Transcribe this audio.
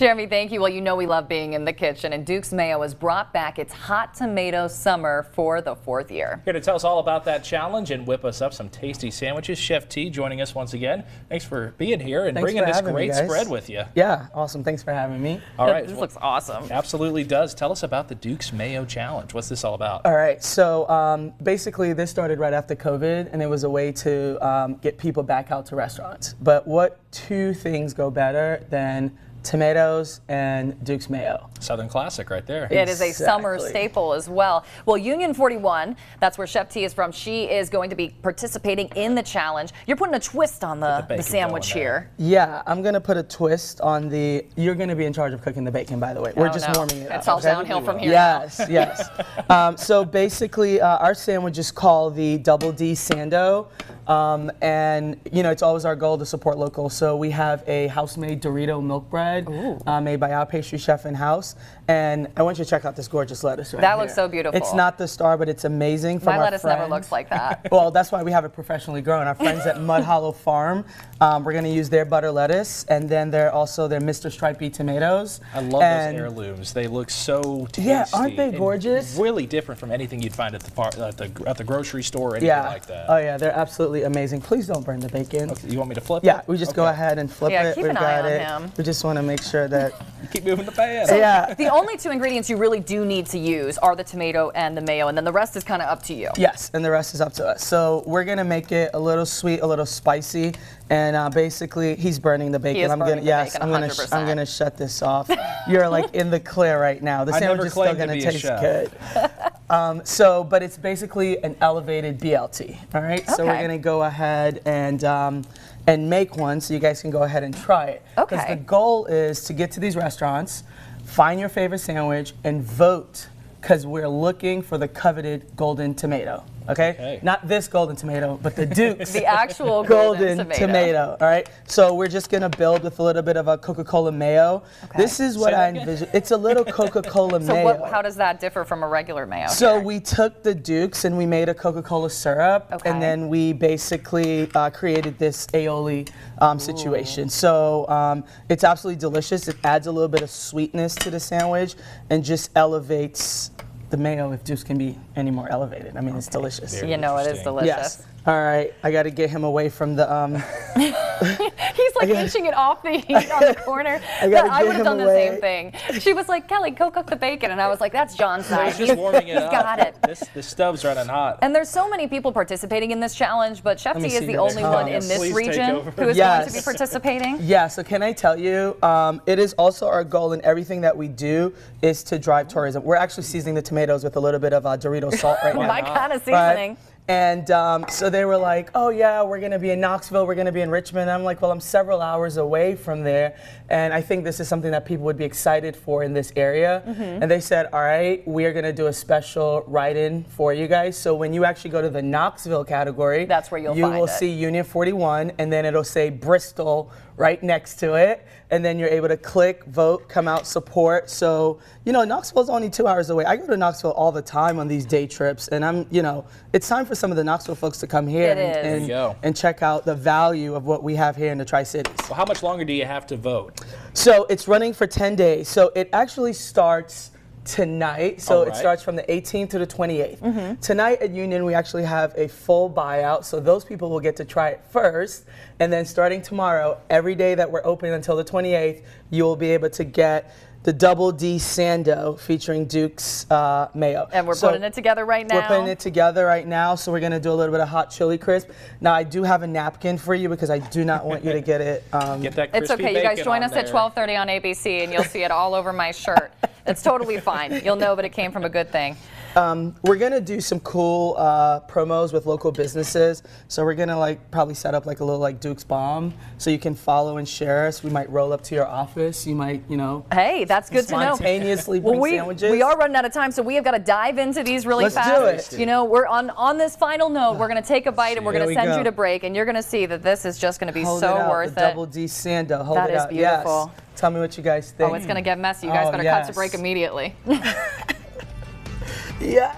Jeremy, thank you. Well, you know we love being in the kitchen, and Duke's Mayo has brought back its hot tomato summer for the 4th year. Here to tell us all about that challenge and whip us up some tasty sandwiches, Chef T joining us once again. Thanks for being here and bringing this great spread with you. Yeah, awesome. Thanks for having me. All right. This looks awesome. Absolutely does. Tell us about the Duke's Mayo Challenge. What's this all about? All right. So basically this started right after COVID, and it was a way to get people back out to restaurants. But what two things go better than tomatoes and Duke's Mayo? Southern classic right there. It is a summer staple as well. Well, Union 41, that's where Chef T is from. She is going to be participating in the challenge. You're putting a twist on the sandwich here. Yeah, I'm going to put a twist on the, you're going to be in charge of cooking the bacon, by the way. We're just warming it up. It's all downhill from here. Yes, yes. So basically, our sandwich is called the Double D Sando. And, you know, it's always our goal to support local. So we have a house-made Dorito milk bread made by our pastry chef in-house. And I want you to check out this gorgeous lettuce right That here. looks so beautiful. It's not the star, but it's amazing. From My lettuce never looks like that. Well, that's why we have it professionally grown. Our friends at Mud Hollow Farm, we're going to use their butter lettuce. And then they're also their Mr. Stripey tomatoes. I love those heirlooms. They look so tasty. Yeah, aren't they gorgeous? Really different from anything you'd find at the grocery store or anything like that. Oh yeah, they're absolutely amazing. Please don't burn the bacon. Okay, you want me to flip it? Yeah, we just go ahead and flip it. Keep an eye on him. We just want to make sure that you keep moving the pan. So yeah. The only two ingredients you really do need to use are the tomato and the mayo, and then the rest is kind of up to you. Yes, and the rest is up to us. So we're gonna make it a little sweet, a little spicy, and basically he's burning the bacon. He is burning the bacon, 100%. I'm gonna shut this off. You're like in the clear right now. The sandwich is still gonna taste good. But it's basically an elevated BLT. All right. So we're gonna go ahead and make one, so you guys can go ahead and try it. Okay. Because the goal is to get to these restaurants, find your favorite sandwich, and vote, because we're looking for the coveted golden tomato. Okay? Not this golden tomato, but the Duke's the actual golden tomato. All right. So we're just gonna build with a little bit of a Coca-Cola mayo. This is what I envision. It's a little Coca-Cola mayo. So how does that differ from a regular mayo? So we took the Duke's and we made a Coca-Cola syrup, and then we basically created this aioli situation. So it's absolutely delicious. It adds a little bit of sweetness to the sandwich and just elevates the mayo, if Duke's can be any more elevated. I mean, it's delicious. You know, it is delicious. Yes. All right, I got to get him away from the. He's like inching it off the heat on the corner. I would have done the same thing. She was like, Kelly, go cook the bacon. And I was like, that's John's side. He's just warming it up. He's got it. This stove's running hot. And there's so many people participating in this challenge, but Chef T is the only one in this region who is going to be participating. Yeah, so can I tell you, it is also our goal in everything that we do is to drive tourism. We're actually seasoning the tomatoes with a little bit of Dorito salt right now. My kind of seasoning. And so they were like, oh yeah, we're going to be in Knoxville, we're going to be in Richmond. I'm like, well, I'm several hours away from there. And I think this is something that people would be excited for in this area. And they said, all right, we are going to do a special write-in for you guys. So when you actually go to the Knoxville category, that's where you will see Union 41, and then it'll say Bristol right next to it. And then you're able to click, vote, come out, support. So, you know, Knoxville's only 2 hours away. I go to Knoxville all the time on these day trips, and it's time for some of the Knoxville folks to come here and check out the value of what we have here in the Tri-Cities. Well, how much longer do you have to vote? So it's running for 10 days. So it actually starts tonight. So it starts from the 18th to the 28th. Tonight at Union, we actually have a full buyout. So those people will get to try it first. And then starting tomorrow, every day that we're open until the 28th, you will be able to get the Double D Sando featuring Duke's Mayo. And we're putting it together right now. We're putting it together right now. So we're going to do a little bit of hot chili crisp. Now, I do have a napkin for you because I do not want you to get it. Get that crispy It's okay. You guys join us at 12:30 on ABC and you'll see it all over my shirt. It's totally fine. You'll know that it came from a good thing. We're going to do some cool promos with local businesses. So we're going to probably set up a little Duke's Bomb so you can follow and share us. We might roll up to your office. You might, Hey, that's good to know. Spontaneously bring sandwiches. We are running out of time, so we have got to dive into these really fast. Let's do it. We're on this final note. We're going to take a bite and we're going to send you to break, and you're going to see that this is just going to be so worth it. Double D Sando. Hold it out. That is beautiful. Yes. Tell me what you guys think. Oh, it's going to get messy. You guys better cut to break immediately. Yeah.